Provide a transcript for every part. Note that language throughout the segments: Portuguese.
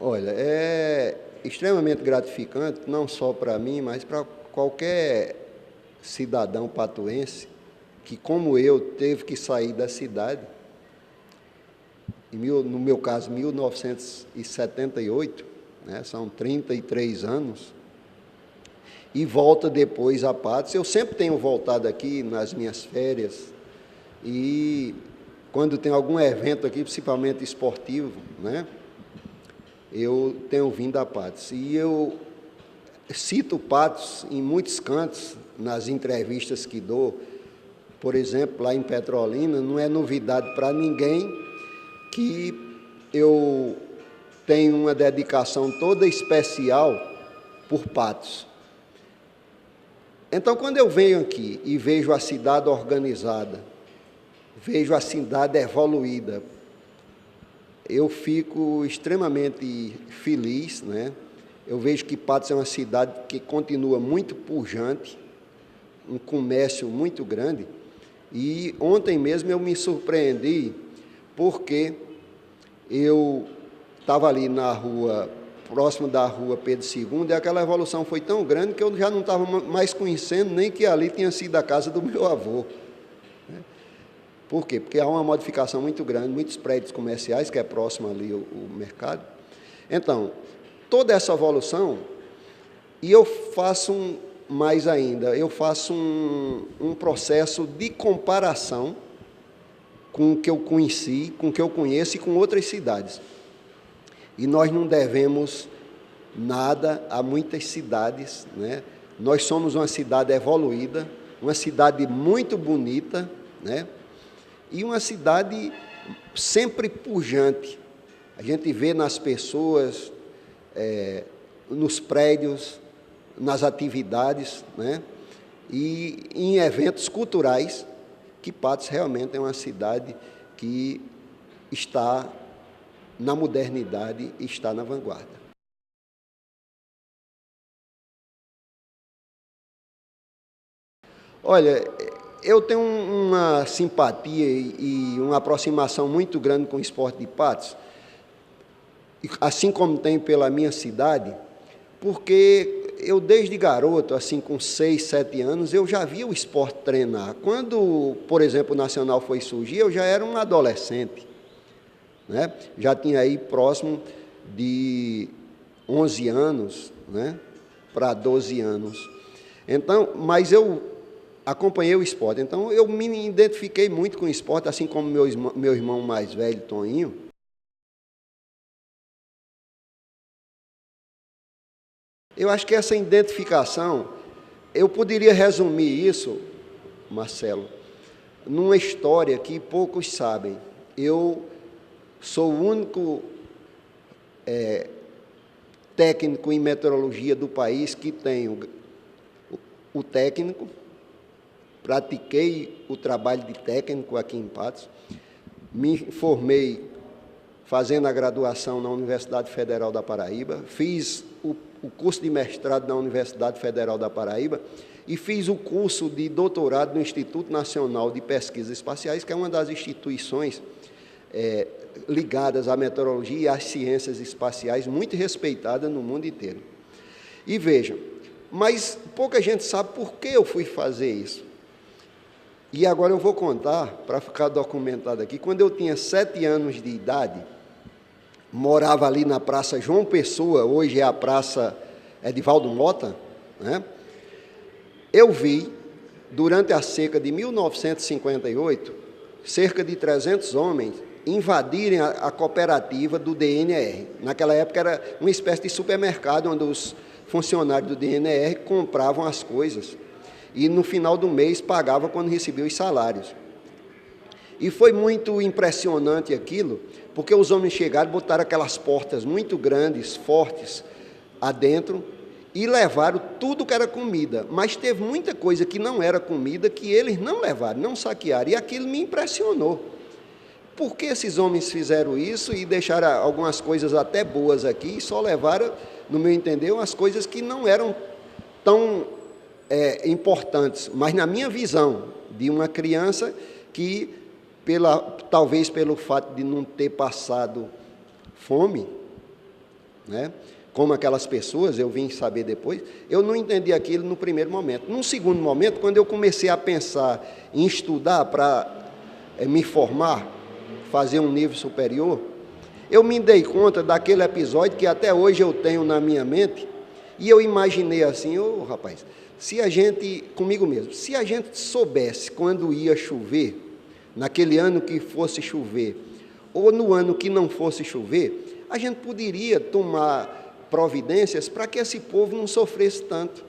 Olha, é extremamente gratificante, não só para mim, mas para qualquer cidadão patuense que, como eu, teve que sair da cidade, no meu caso, 1978, né, são 33 anos, e volta depois a Patos. Eu sempre tenho voltado aqui nas minhas férias, e quando tem algum evento aqui, principalmente esportivo, né, eu tenho vindo a Patos. E eu cito Patos em muitos cantos, nas entrevistas que dou. Por exemplo, lá em Petrolina, não é novidade para ninguém que eu tenho uma dedicação toda especial por Patos. Então, quando eu venho aqui e vejo a cidade organizada, vejo a cidade evoluída, eu fico extremamente feliz, né? Eu vejo que Patos é uma cidade que continua muito pujante, um comércio muito grande, e ontem mesmo eu me surpreendi, porque eu estava ali na rua, próximo da rua Pedro II, e aquela evolução foi tão grande que eu já não estava mais conhecendo nem que ali tinha sido a casa do meu avô. Por quê? Porque há uma modificação muito grande, muitos prédios comerciais, que é próximo ali o mercado. Então, toda essa evolução, e eu faço mais ainda, eu faço um processo de comparação com o que eu conheci, com o que eu conheço e com outras cidades. E nós não devemos nada a muitas cidades, né? Nós somos uma cidade evoluída, uma cidade muito bonita, né? E uma cidade sempre pujante. A gente vê nas pessoas, nos prédios, nas atividades, né? E em eventos culturais, que Patos realmente é uma cidade que está na modernidade e está na vanguarda. Olha, eu tenho uma simpatia e uma aproximação muito grande com o esporte de Patos, assim como tenho pela minha cidade, porque eu desde garoto, assim com 6, 7 anos, eu já via o esporte treinar. Quando, por exemplo, o Nacional foi surgir, eu já era um adolescente, né? Já tinha aí próximo de 11 anos, né, para 12 anos. Então, mas eu acompanhei o esporte, então eu me identifiquei muito com o esporte, assim como meu irmão mais velho, Toninho. Eu acho que essa identificação, eu poderia resumir isso, Marcelo, numa história que poucos sabem. Eu sou o único técnico em meteorologia do país que tenho o técnico, pratiquei o trabalho de técnico aqui em Patos, me formei fazendo a graduação na Universidade Federal da Paraíba, fiz o curso de mestrado na Universidade Federal da Paraíba e fiz o curso de doutorado no Instituto Nacional de Pesquisas Espaciais, que é uma das instituições ligadas à meteorologia e às ciências espaciais, muito respeitada no mundo inteiro. E vejam, mas pouca gente sabe por que eu fui fazer isso. E agora eu vou contar, para ficar documentado aqui, quando eu tinha 7 anos de idade, morava ali na Praça João Pessoa, hoje é a Praça Edivaldo Mota, né? Eu vi, durante a seca de 1958, cerca de 300 homens invadirem a cooperativa do DNR. Naquela época era uma espécie de supermercado onde os funcionários do DNR compravam as coisas e no final do mês pagavam quando recebiam os salários. E foi muito impressionante aquilo, porque os homens chegaram e botaram aquelas portas muito grandes, fortes, adentro, e levaram tudo que era comida. Mas teve muita coisa que não era comida que eles não levaram, não saquearam, e aquilo me impressionou. Por que esses homens fizeram isso e deixaram algumas coisas até boas aqui e só levaram, no meu entender, umas coisas que não eram tão importantes, mas na minha visão, de uma criança que, talvez pelo fato de não ter passado fome, né? Como aquelas pessoas, eu vim saber depois, eu não entendi aquilo no primeiro momento. Num segundo momento, quando eu comecei a pensar em estudar para me formar, fazer um nível superior, eu me dei conta daquele episódio que até hoje eu tenho na minha mente, e eu imaginei assim, rapaz, se a gente, comigo mesmo, se a gente soubesse quando ia chover, naquele ano que fosse chover, ou no ano que não fosse chover, a gente poderia tomar providências para que esse povo não sofresse tanto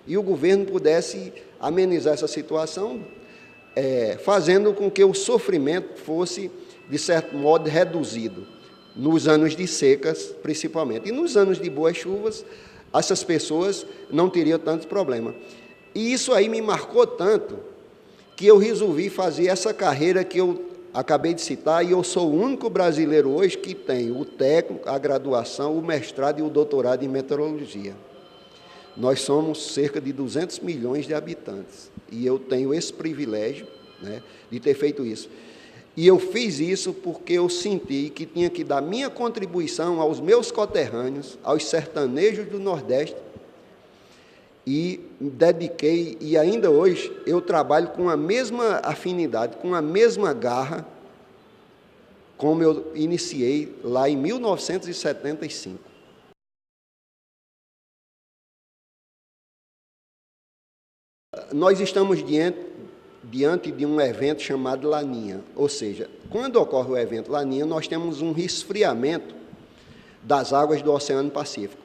e o governo pudesse amenizar essa situação, fazendo com que o sofrimento fosse, de certo modo, reduzido, nos anos de secas, principalmente. E nos anos de boas chuvas, essas pessoas não teriam tanto problema. E isso aí me marcou tanto que eu resolvi fazer essa carreira que eu acabei de citar, e eu sou o único brasileiro hoje que tem o técnico, a graduação, o mestrado e o doutorado em meteorologia. Nós somos cerca de 200 milhões de habitantes, e eu tenho esse privilégio, né, de ter feito isso. E eu fiz isso porque eu senti que tinha que dar minha contribuição aos meus conterrâneos, aos sertanejos do Nordeste, e me dediquei, e ainda hoje eu trabalho com a mesma afinidade, com a mesma garra, como eu iniciei lá em 1975. Nós estamos diante de um evento chamado Laninha, ou seja, quando ocorre o evento Laninha, nós temos um resfriamento das águas do Oceano Pacífico.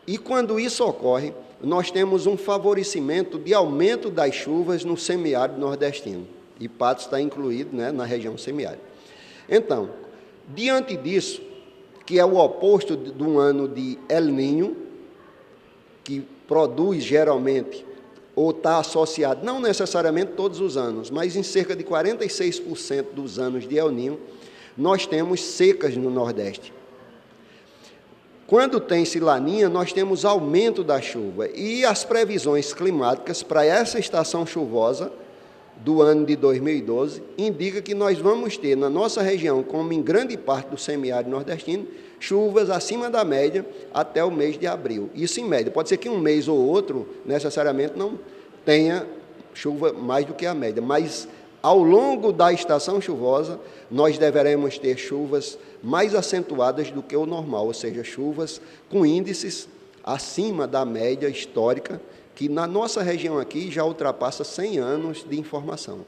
E quando isso ocorre, nós temos um favorecimento de aumento das chuvas no semiárido nordestino. E Patos está incluído, né, na região semiárida. Então, diante disso, que é o oposto de um ano de El Niño, que produz geralmente, ou está associado, não necessariamente todos os anos, mas em cerca de 46% dos anos de El Niño, nós temos secas no Nordeste. Quando tem-se Laninha, nós temos aumento da chuva, e as previsões climáticas para essa estação chuvosa do ano de 2012 indicam que nós vamos ter na nossa região, como em grande parte do semiárido nordestino, chuvas acima da média até o mês de abril. Isso em média. Pode ser que um mês ou outro, necessariamente, não tenha chuva mais do que a média, mas ao longo da estação chuvosa, nós deveremos ter chuvas mais acentuadas do que o normal, ou seja, chuvas com índices acima da média histórica, que na nossa região aqui já ultrapassa 100 anos de informação.